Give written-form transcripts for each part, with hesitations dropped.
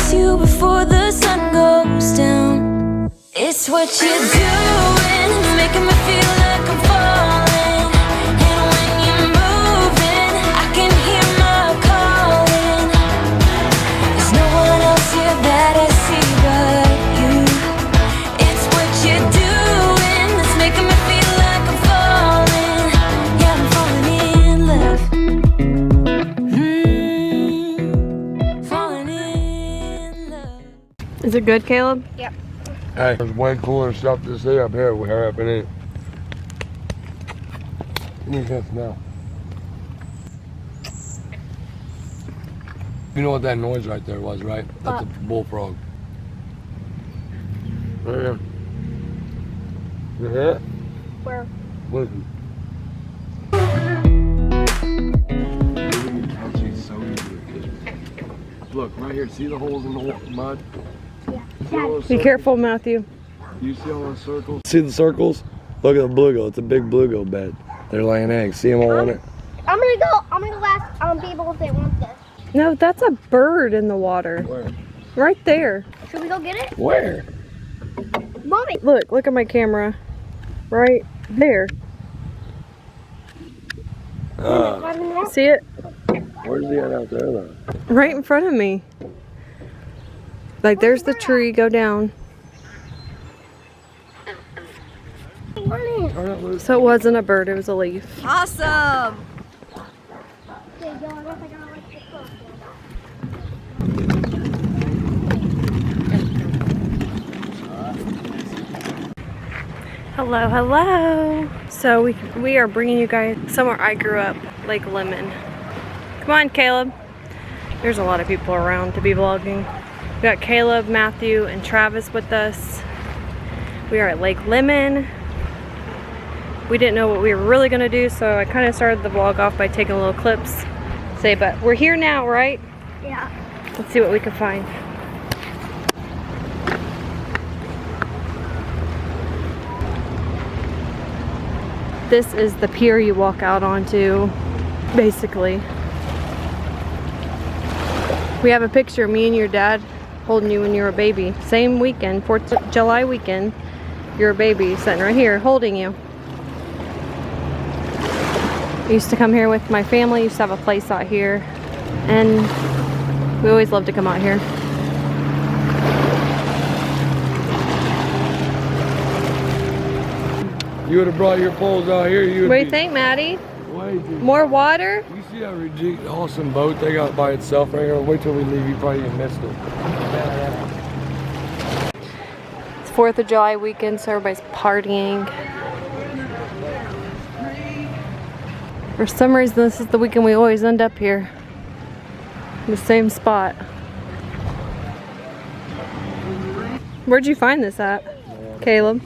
kiss you before the sun goes down. It's what you're doing, making me feel like I'm falling. And when you're moving, I can hear my calling. There's no one else here that I see but you. It's what you're doing that's making me feel like I'm falling. Yeah, I'm falling in love. Falling in love. Is it good, Caleb? Yep. Hey, there's way cooler stuff to see up here. We hurry up and eat. Give me this now. You know what that noise right there was, right? That's a bullfrog. Right here. You hear it? Where? Listen. Look, right here. See the holes in the mud? Yeah. Be careful, Matthew. You see all those circles? See the circles? Look at the bluegill. It's a big bluegill bed. They're laying eggs. See them all in it? I'm gonna go ask people if they want this. No, that's a bird in the water. Where? Right there. Should we go get it? Where? Mommy. Look at my camera. Right there. See it? Where's the end out there though? Right in front of me. Like there's the tree, go down. Turn it loose. So it wasn't a bird, it was a leaf. Awesome. Hello, hello. So we are bringing you guys somewhere I grew up, Lake Lemon. Come on, Caleb. There's a lot of people around to be vlogging. We got Caleb, Matthew, and Travis with us. We are at Lake Lemon. We didn't know what we were really gonna do, so I kind of started the vlog off by taking little clips. But we're here now, right? Yeah. Let's see what we can find. This is the pier you walk out onto, basically. We have a picture of me and your dad holding you when you were a baby. Same weekend, 4th of July weekend. You're a baby sitting right here holding you. I used to come here with my family, used to have a place out here. And we always love to come out here. You would have brought your poles out here. You would What do you be think, Maddie? way too. More water? You see that awesome boat they got by itself right here? Wait till we leave. You probably even missed it. It's 4th of July weekend, so everybody's partying. For some reason, this is the weekend we always end up here. The same spot. Where'd you find this at, Caleb?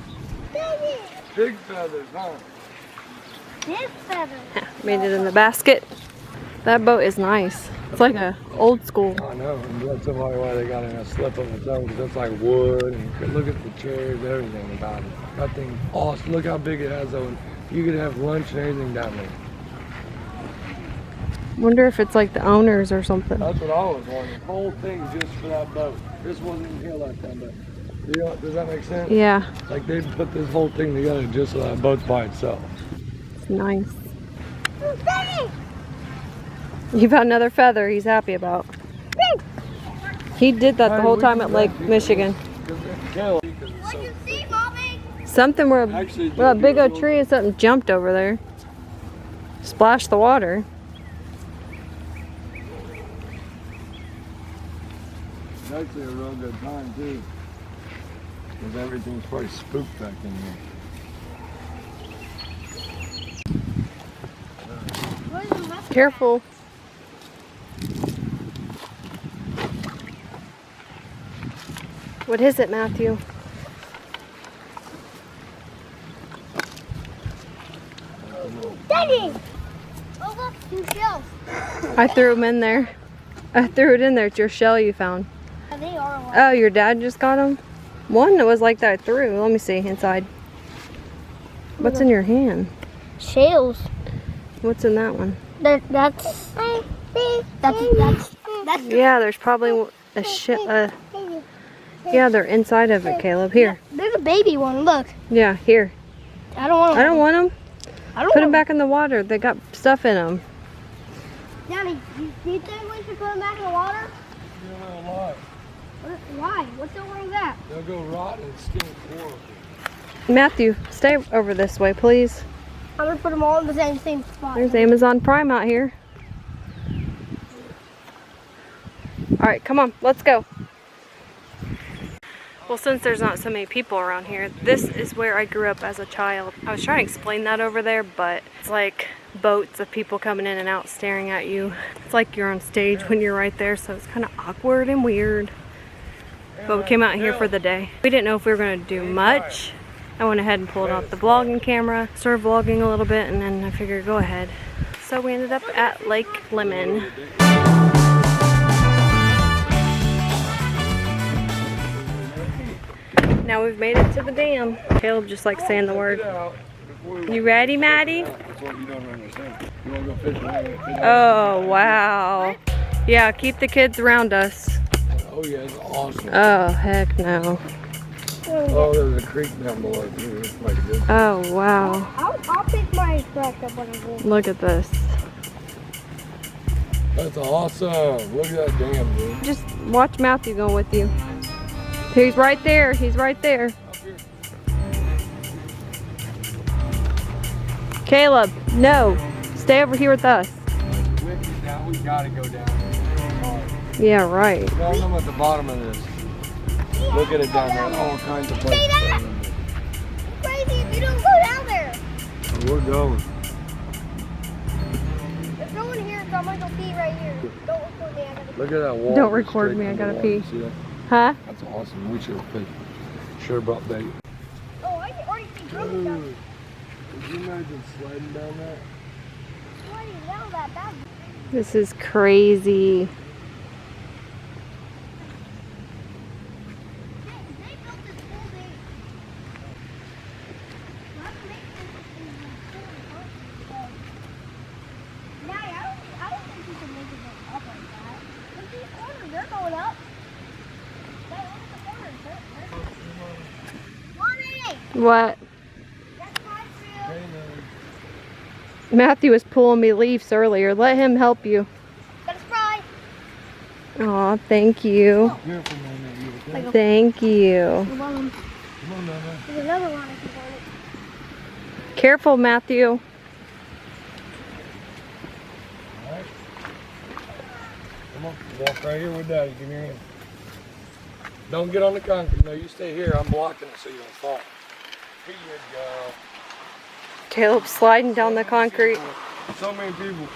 Big feathers, huh? This feather. Made it in the basket. That boat is nice. It's like a old school. I know. And that's probably why they got in a slip on its own, because it's like wood. And look at the chairs, everything about it. That thing awesome. Look how big it has though. You could have lunch and everything down there. Wonder if it's like the owners or something. That's what I was wondering. The whole thing just for that boat. This wasn't even here last time, but does that make sense? Yeah, Like they put this whole thing together just so that boat's by itself. it's nice. You found another feather he's happy about. He did that the whole time at Lake Michigan. What do you see, Mommy? Something where a big old tree and something jumped over there. Splashed the water. It's actually a real good time too. Because everything's probably spooked back in here. Careful. What is it, Matthew? Daddy! Oh look, 2 shells. I threw them in there. I threw it in there. It's your shell you found. They are alive. Oh, your dad just got them? One that was like that I threw. Let me see inside. What's in your hand? Shells. What's in that one? That's That's Yeah, there's probably a shit. Yeah, they're inside of it, Caleb. Here. There's a baby one. Look. Yeah, here. I don't want. I don't want them. I don't Put them want back in the water. They got stuff in them. Daddy, do you think we should put them back in the water? Yeah, a lot. Why? What's so wrong with that? They'll go rotten and stink horrible. Matthew, stay over this way, please. I'm gonna put them all in the same spot. There's Amazon Prime out here. All right, come on, let's go. Well, since there's not so many people around here, this is where I grew up as a child. I was trying to explain that over there, but it's like boats of people coming in and out staring at you. It's like you're on stage when you're right there, so it's kind of awkward and weird. But we came out here for the day. We didn't know if we were going to do much. I went ahead and pulled out the vlogging camera, started vlogging a little bit, and then I figured go ahead. So we ended up at Lake Lemon. Now we've made it to the dam. Caleb just likes saying the word. You ready, Maddie? Oh, wow. Yeah, keep the kids around us. Oh yeah, it's awesome. Oh, heck no. Oh, there's a creek down below too. Like this. Oh, wow. I'll pick my track up when I go. Look at this. That's awesome. Look at that dam, dude. Just watch Matthew go with you. He's right there. He's right there. Caleb, no. Stay over here with us. Now we gotta go down. Yeah, right. No, I'm at the bottom of this. Look at it down there. All kinds of places. See that? Crazy if you don't go down there. We're going. There's no one here, so I'm gonna go pee right here. Don't record me. I gotta Look at that wall. Don't record me, I gotta pee. See that? Huh? That's awesome. We should have sure brought bait. Oh, I can already see Brookings down there. Could you imagine sliding down that? Sliding down that bad. This is crazy. They built this whole thing. Let's make this in the yeah, I don't think you can make it go up like that. Look at these corners, they're going up. Look at the corners, Mommy! What? That's my field. Matthew was pulling me leaves earlier. Let him help you. Got a spry. Aw, thank you. Careful, man. You okay? Thank you. Come on, man. There's another one if you want it. Careful, Matthew. Alright. Come on. Walk right here with Daddy. Give me your hand. Don't get on the concrete. No, you stay here. I'm blocking it so you don't fall. Here you go. Caleb's sliding down the concrete. So many people.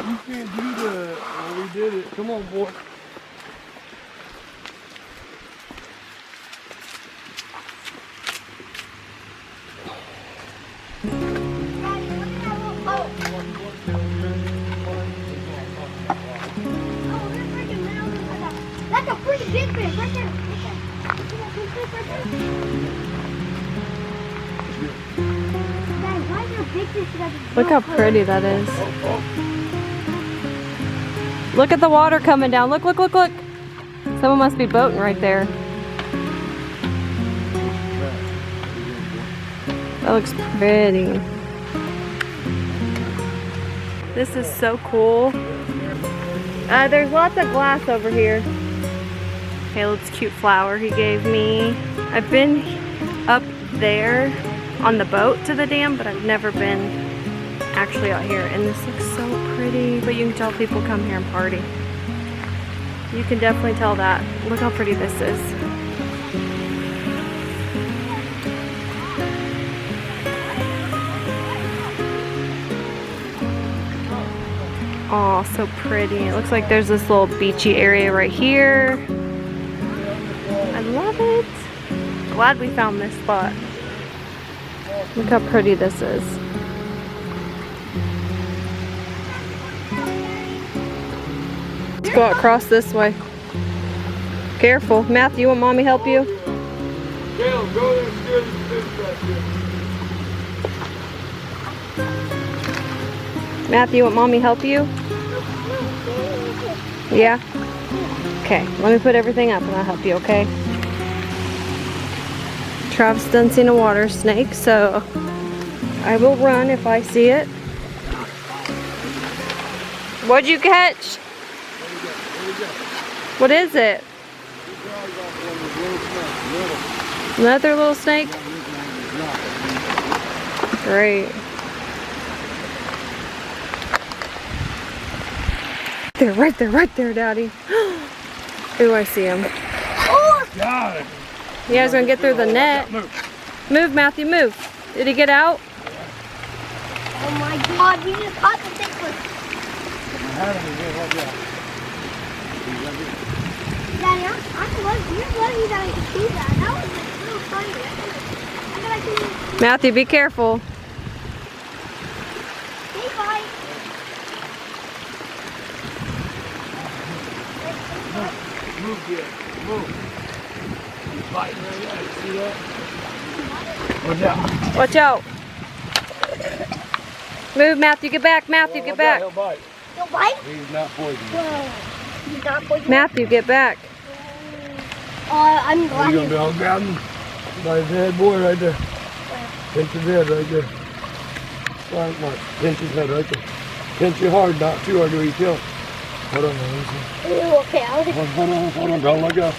You can't do that. Well, we did it. Come on, boy. Daddy, look at that little boat. Oh, there's freaking minnows inside that. That's a freaking big fish right there. Look at that. See that big fish right there? Daddy, why is there a big fish that is Look how pretty that is. Look at the water coming down. Look, look, look, look. Someone must be boating right there. That looks pretty. This is so cool. There's lots of glass over here. Caleb's cute flower he gave me. I've been up there on the boat to the dam, but I've never been actually out here. And this looks so pretty, but you can tell people come here and party. You can definitely tell that. Look how pretty this is. Oh, so pretty. It looks like there's this little beachy area right here. I love it. Glad we found this spot. Look how pretty this is. Let's go across this way. Careful. Matthew, you want mommy help you? Caleb, go there and steer this fish back here. Matthew, you want mommy help you? Yeah. Okay, let me put everything up and I'll help you, okay? Travis done seen a water snake, so I will run if I see it. What'd you catch? What is it? Another little snake? Great. They're right there, Daddy. Ooh, I see him. Got it. Yeah, he's gonna get through the net. Move, Matthew, move. Did he get out? Oh my God, we just caught the thing for. Daddy, you're lucky that I could see that. That was a little funny. I gotta Matthew, be careful. say bye. Move, kid. Move. He's biting right now. You see that? Watch out. Watch out. Move, Matthew, get back. Matthew, get back. He'll bite. You'll bite? He's not poisonous. Whoa. He's not poisonous. Matthew, get back. I'm Are glad. you gonna be able to grab him by his head, boy, right there? Pinch his head right there. Right, Mark. Pinch his head right there. Pinch it hard, not too hard, or you kill him. Hold on, man. Ooh, okay, I was. Hold on, don't let go.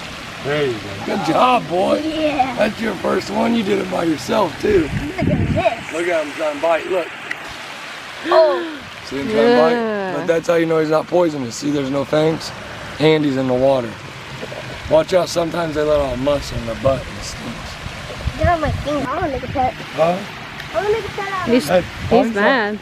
There you go. Good job, boy. Yeah. That's your first one. You did it by yourself, too. Look at this. Look at him trying to bite. Look. Oh. See him trying to bite? But that's how you know he's not poisonous. See, there's no fangs, and he's in the water. Watch out. Sometimes they let out muss on their butt and it stinks. Get on my finger. I want to make a pet. Huh? I want to make a pet out of He's, it. he's mad.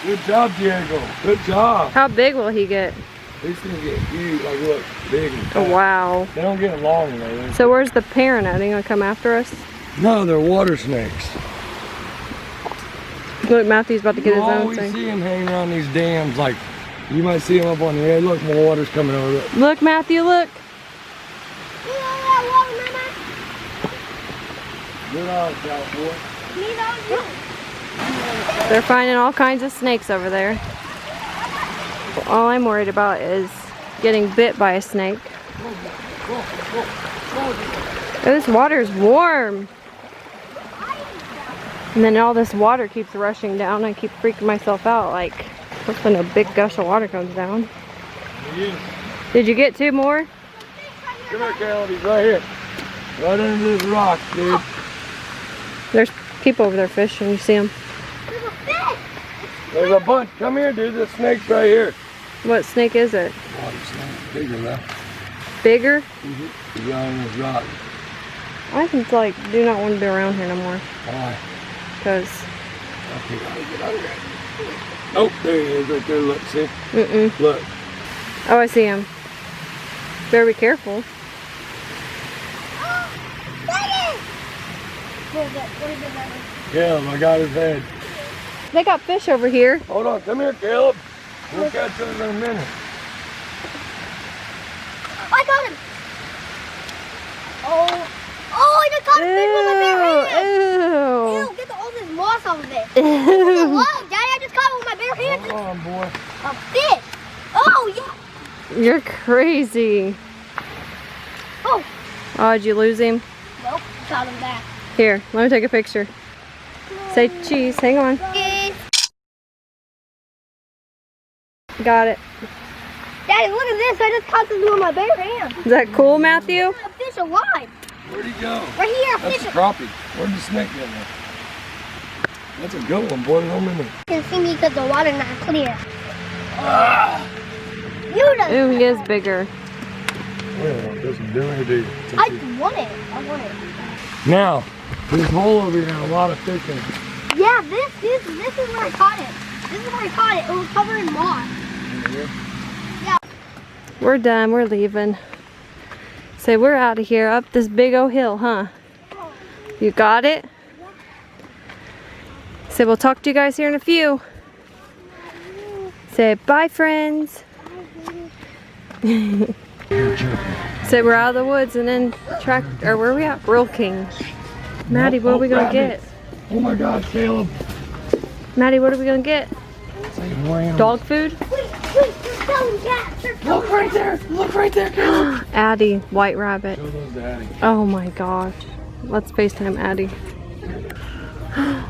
Good job, Diego. Good job. How big will he get? These things get huge. Like, look, big and Oh, fat. wow. They don't get long, though. So where's the parent at? Are they gonna come after us? No, they're water snakes. Look, Matthew's about to get You his own always thing. see them hanging around these dams. Like, you might see them up on the edge. Look, more water's coming over it. Look, Matthew, look. Need all that water, Mama? Good on, cowboy. Need all you. They're finding all kinds of snakes over there. All I'm worried about is getting bit by a snake. Oh, this water is warm. And then all this water keeps rushing down. I keep freaking myself out like when a big gush of water comes down. Yeah. Did you get 2 more? Come here, Caleb. He's right here. Right under this rock, dude. There's people over there fishing. You see them? There's a fish. There's a bunch. Come here, dude. This snake's right here. What snake is it? Water snake. Bigger, though. Bigger? He's right on this rock. I think like do not want to be around here no more. Why? Because Okay, gotta get under it. Oh, there he is right there. Look, see? Look. oh, I see him. Better be careful. Caleb, I got his head. They got fish over here. Hold on. Come here, Caleb. We'll catch those in a minute. I got him. Oh, I just caught a fish with my bare hand. Ew, get all this moss off of it. Whoa, Daddy, I just caught it with my bare hand. Hold on, boy. A fish. Oh, yeah. You're crazy. Oh, Oh, did you lose him? nope, got him back. Here, let me take a picture. Say cheese. Hang on. Daddy, Got it. look at this. I just caught this with my bare hand. Is that cool, Matthew? A fish alive. Where'd he go? Right here, a That's fish. a crappie. Where'd the snake get there? That's a good one, boy. Hold on. You can see me because the water's not clear. You just. Ooh, he is bigger. Well, doesn't do anything. I want it. I want it. Now, this hole over here had a lot of fish in it. Yeah, this is where I caught it. This is where I caught it. It was covered in moss. We're done. We're leaving. Say we're out of here up this big old hill, huh? You got it? Say we'll talk to you guys here in a few. Say bye, friends. Say we're out of the woods and then or where are we at? Brookings. Maddie, what are we gonna get? Oh my God, Caleb. Maddie, what are we gonna get? More animals. Dog food? Wait, they're selling cats. They're Look right there. Look right there, Caleb. Addie, white rabbit. Show those to Addie. Oh my gosh. Let's FaceTime Addie.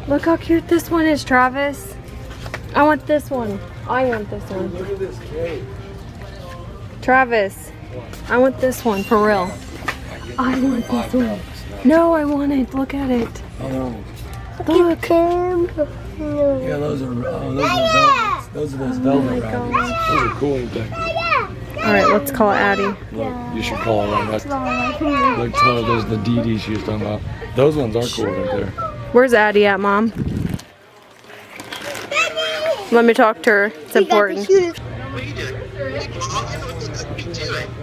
Look how cute this one is, Travis. I want this one. I want this one. Look at this cave. Travis, I want this one for real. I want this one. No, I want it. Look at it. Oh no. Look. Yeah, those are velvets. Those are those velvet rabbits. Those are cool, ain't they? All right, let's call Addie. Look, you should call them that. Look, tell her those are the DD she was talking about. Those ones are cool right there. Where's Addie at, Mom? Let me talk to her. It's important.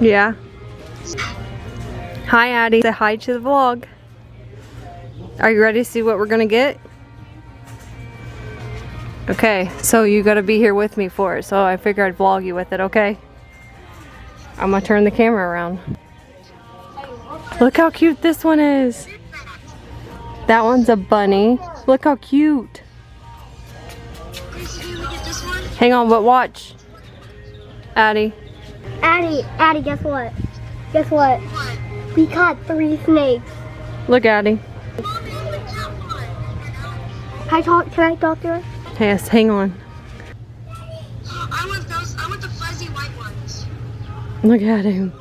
Yeah. Hi, Addie. Say hi to the vlog. Are you ready to see what we're gonna get? Okay, so you gotta be here with me for it. So I figured I'd vlog you with it, okay? I'm gonna turn the camera around. Look how cute this one is. That one's a bunny. Look how cute. Hang on, but watch. Addie. Addie, guess what? Guess what? We caught 3 snakes. Look, Addie. Can I talk to her? Yes, hang on. I want those. I want the fuzzy white ones. Look at him.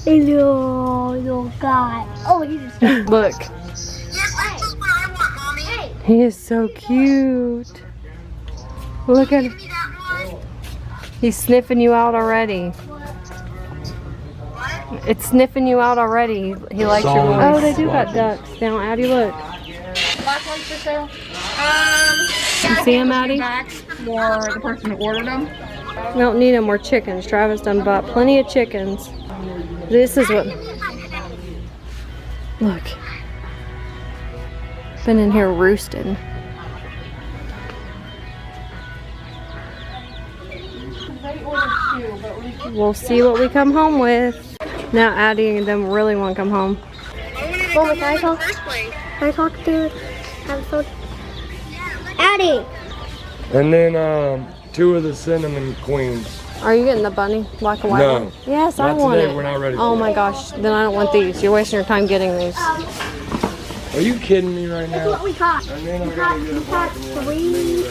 Little guy. Oh, he's just Look. Yes, that's what I want, mommy. He is so cute. Look at him. Give me that one. He's sniffing you out already. It's sniffing you out already. He likes your voice. Oh, they do got ducks. Now, Addie, look. Black ones for sale? You see him, Addie? Back for the person who ordered them. We don't need them more chickens. Travis done bought plenty of chickens. This is what... Look. Been in here roosting. We'll see what we come home with. Now Addie and them really want to come home. Mama, can I talk? Can I talk to Addie? And then 2 of the cinnamon queens. Are you getting the bunny? Black and white No. one? Yes, I Not want today, it. we're not ready Oh for my gosh, then I don't want these. You're wasting your time getting these. Are you kidding me right That's now? what we caught. And then I We gotta get a caught black and 3.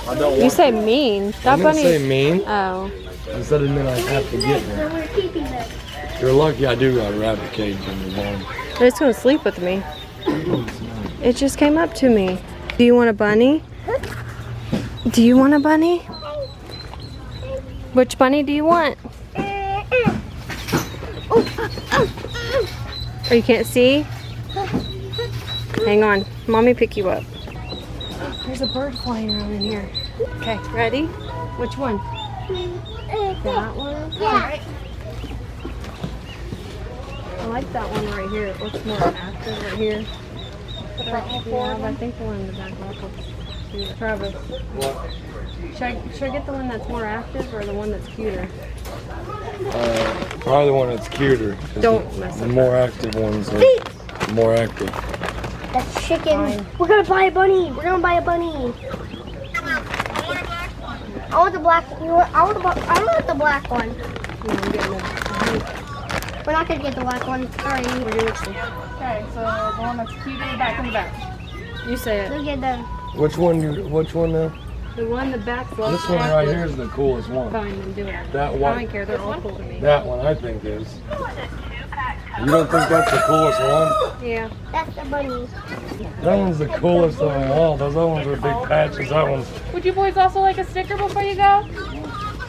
I don't You want say mean. I That didn't bunny. say mean. Oh. Instead of then I have to get them. So we're keeping them. You're lucky I do got a rabbit cage in the barn. It's gonna sleep with me. It just came up to me. Do you want a bunny? Do you want a bunny? Which bunny do you want? Oh, you can't see? Hang on. Mommy pick you up. There's a bird flying around in here. Okay, ready? Which one? That one? Yeah. I like that one right here. It looks more active right here. Yeah, but I think the one in the back looks cute. Travis, should I get the one that's more active or the one that's cuter? Probably the one that's cuter. 'Cause Don't mess the with more active ones are more active. That's chicken. Fine. We're gonna buy a bunny. We're gonna buy a bunny. I want the black. I want the black one. No, I'm getting it. We're not gonna get the black one. Sorry. Okay, so the one that's cute in the back and the back. You say it. Look at them. Which one now? The one the back's less This one right here is the coolest one. Fine, then do it. That I one. don't care. They're all cool to me. That one I think is. You don't think that's the coolest one? Yeah. That's the bunny. That one's the coolest of them all. Those other ones are big patches. That one's. Would you boys also like a sticker before you go?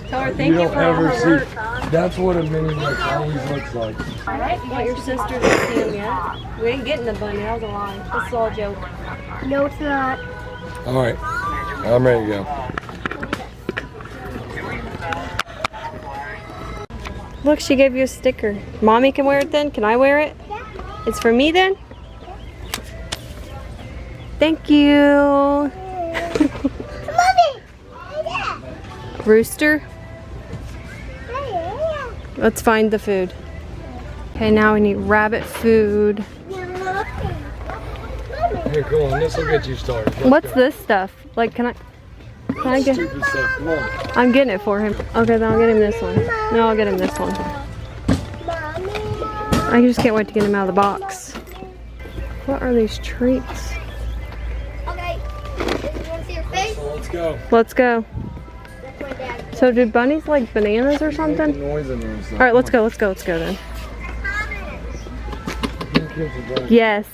Tell her thank you don't for all ever her see. work. That's what a mini Rex always looks like. All right. You want your sister to see him yet? We ain't getting the bunny. That was a lie. This is all a joke. No, it's not. All right, I'm ready to go. Look, she gave you a sticker. Mommy can wear it then? Can I wear it? It's for me then? Thank you. Rooster? Let's find the food. Okay, now we need rabbit food. Here, go on. This will get you started. Let's What's go. this stuff? Like, can I? Can I get? Stupid stuff. Come on. I'm getting it for him. Okay, then I'll get him this one. No, I'll get him this one. I just can't wait to get him out of the box. What are these treats? Okay. You want to see your face? So let's go. Let's go. That's my dad. So do bunnies like bananas or something? Noise in there. All right, let's go. Let's go. Let's go then. Yes.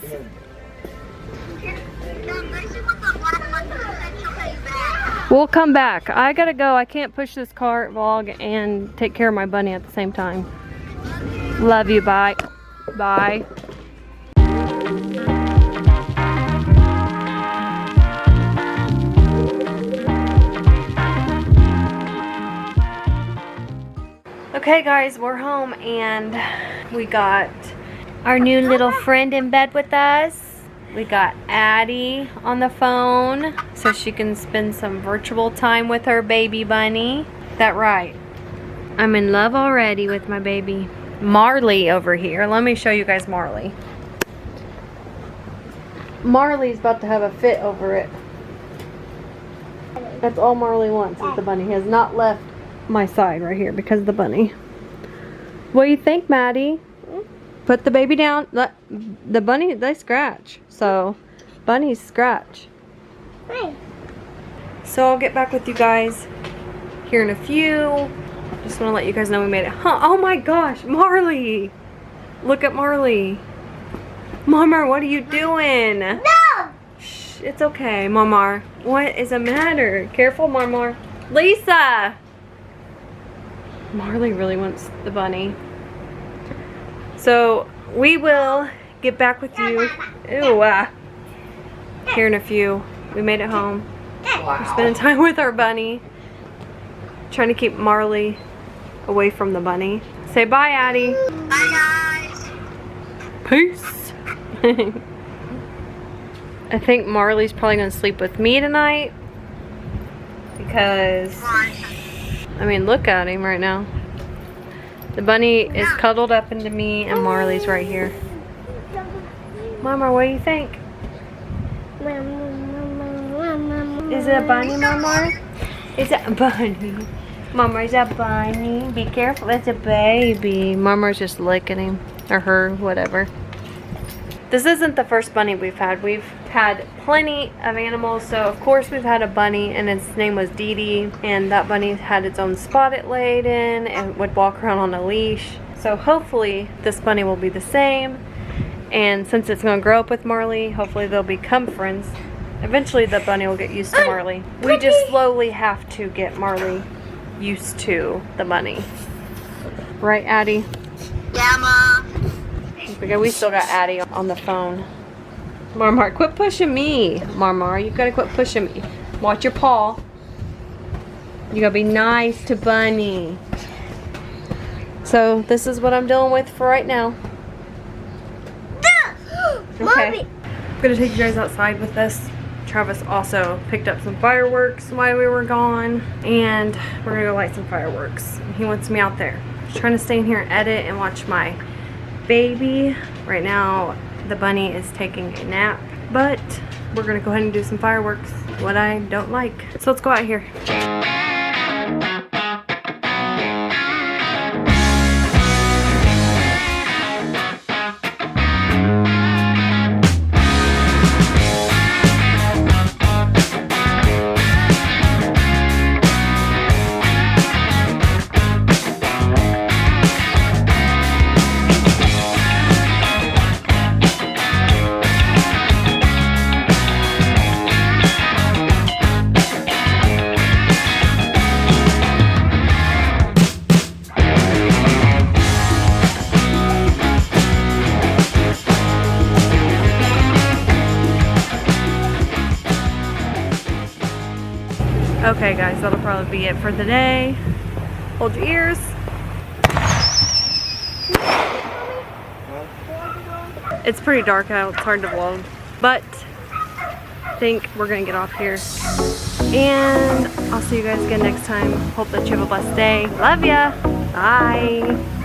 We'll come back. I gotta go. I can't push this cart, vlog, and take care of my bunny at the same time. Love you. Bye. Bye. Okay guys, we're home and we got our new little friend in bed with us. We got Addie on the phone so she can spend some virtual time with her baby bunny. Is that right? I'm in love already with my baby. Marley over here. Let me show you guys Marley. Marley's about to have a fit over it. That's all Marley wants is the bunny. He has not left my side right here because of the bunny. What do you think, Maddie? Put the baby down. Let the bunny, they scratch. So bunnies scratch. Hey. So I'll get back with you guys here in a few. Just want to let you guys know we made it. Huh? Oh my gosh, Marley! Look at Marley. Mama, what are you doing? No! Shh, it's okay, Mama. What is the matter? Careful, Mama. Lisa! Marley really wants the bunny. So we will get back with you. Ew, here in a few. We made it home. We're spending time with our bunny. Trying to keep Marley away from the bunny. Say bye, Addie. Bye, guys. Peace. I think Marley's probably gonna sleep with me tonight because, I mean, look at him right now. The bunny is cuddled up into me and Marley's right here. Mama, what do you think? Is it a bunny, Mama? Is it a bunny? Mama's a bunny. Be careful, it's a baby. Mama's just licking him, or her, whatever. This isn't the first bunny we've had. We've had plenty of animals. So of course we've had a bunny and its name was Dee Dee. And that bunny had its own spot it laid in and would walk around on a leash. So hopefully this bunny will be the same. And since it's gonna grow up with Marley, hopefully they'll become friends. Eventually the bunny will get used to Marley. We just slowly have to get Marley used to the bunny. Right, Addie? Yeah, Ma. Okay, we still got Addie on the phone. Marmar, quit pushing me. Marmar, you gotta quit pushing me. Watch your paw. You gotta be nice to Bunny. So this is what I'm dealing with for right now. Okay. I'm gonna take you guys outside with this. Travis also picked up some fireworks while we were gone, and we're gonna go light some fireworks. He wants me out there. I'm trying to stay in here and edit and watch my baby. Right now the bunny is taking a nap, but we're gonna go ahead and do some fireworks, what I don't like. So let's go out here. Okay guys, that'll probably be it for the day. Hold your ears. It's pretty dark out, it's hard to vlog, but I think we're gonna get off here. And I'll see you guys again next time. Hope that you have a blessed day. Love ya. Bye.